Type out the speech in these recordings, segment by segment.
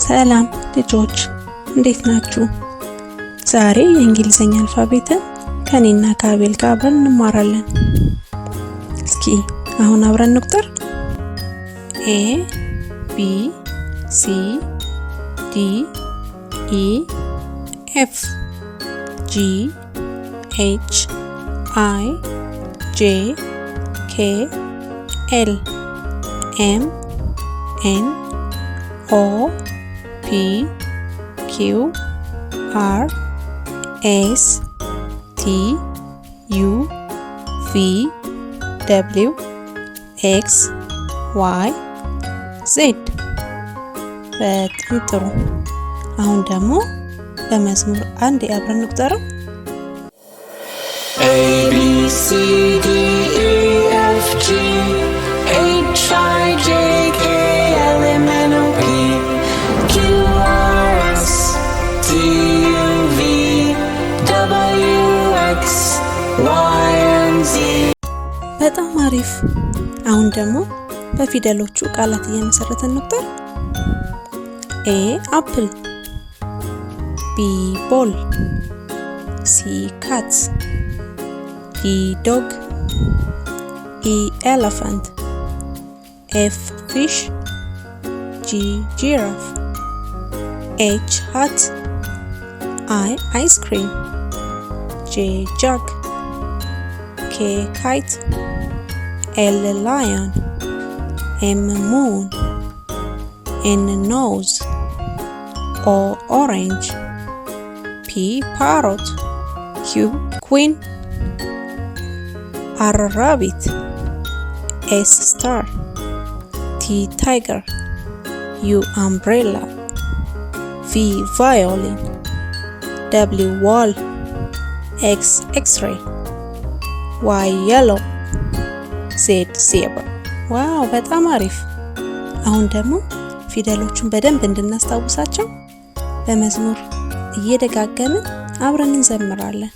ሰላም ልጆች እንዴት ናችሁ? ዛሬ የእንግሊዘኛ አልፋቤትን ከኔና ከአቤል ጋር አብረን እንማራለን። እስኪ አሁን አብረን እንቁጠር። A B C D E F G H I J K L M N O P Q R S T U V W X Y Z። በጣም ጥሩ። አሁን ደግሞ በመዝሙር አንድ አብረን እንቁጠረው። A B C D E F G H I J K L M N O P Q R S T U V W X Y and Z። በጣም አሪፍ። አሁን ደግሞ በፊደሎቹ ቃላት እየመሰረትን እንቁጠር። A apple B ball C cat D dog E elephant F fish G giraffe H hat I ice cream J jug K kite L lion M moon N nose O orange P parrot Q queen R rabbit S star T tiger U umbrella V violin W wall X x-ray Y yellow Z zebra። ዋው በጣም አሪፍ። አሁን ደግሞ ፊደሎቹን በደንብ እንድናስታውሳቸው በመዝሙር እየደጋገምን አብረን እንዘምራለን።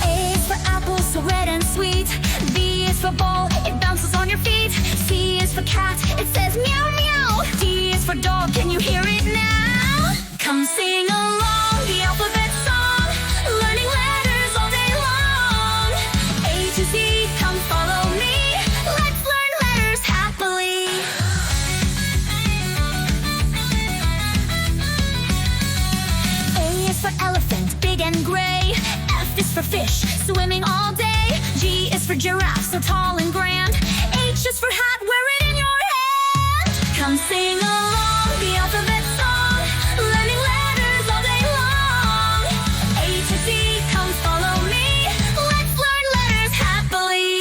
A is for apple, so red and sweet. B is for ball, it bounces on your feet. C is for cat, it says meow meow. D is for dog, can you hear it now? Come sing along the alphabet song, learning letters all day long. A to Z, come follow me, let's learn letters happily. A is for elephant, big and gray. F is for fish, swimming all day. G is for giraffe, so tall and grand. H is for hat, wear it in your hand. Come sing along the alphabet song, learning letters all day long. A to Z, come follow me, let's learn letters happily.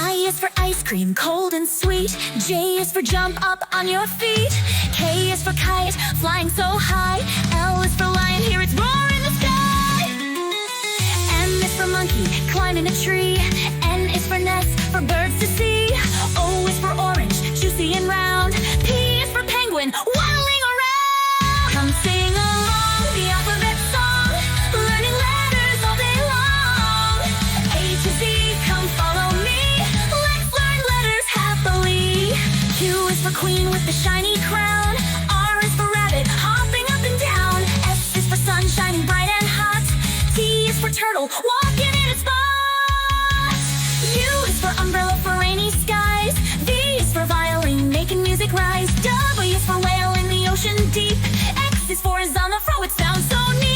I is for ice cream, cold and sweet. J is for jump up on your feet. K is for kite, flying so high. L is for lion, hear its roar in the sky. M is for monkey, climbing a tree. N is for nest, for birds to see. O is for orange, juicy and round. P is for penguin, waddling around. Come sing along the alphabet song, learning letters all day long. A to Z, come follow me, let's learn letters happily. Q is for queen with the shiny crown. R is for rabbit, hopping up and down. S is for sun, shining bright and hot. T is for turtle, walking in its spot. U is for umbrella for rainy skies. V is for violin, making music rise. W is for whale in the ocean deep. X is for is on the fro, it sounds so neat.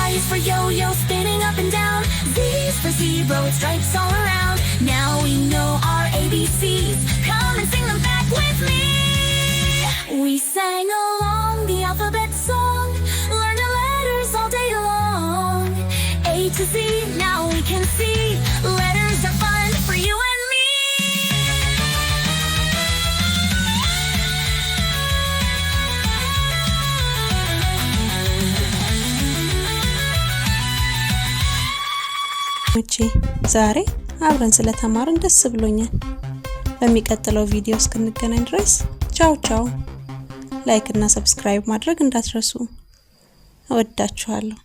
Y is for yo-yo, spinning up and down. Z is for zebra with stripes all around. Now we know our ABCs. Come and sing them back with me. We sang along the alphabet song, learned the letters all day long. A to Z, now we can see letters are fun for you and me. ዛሬ አብረን ስለተማርን ደስ ብሎኛል። በሚቀጥለው ቪዲዮ እስክንገናኝ ድረስ ቻው ቻው። ላይክ እና ሰብስክራይብ ማድረግ እንዳትረሱ። እወዳችኋለሁ።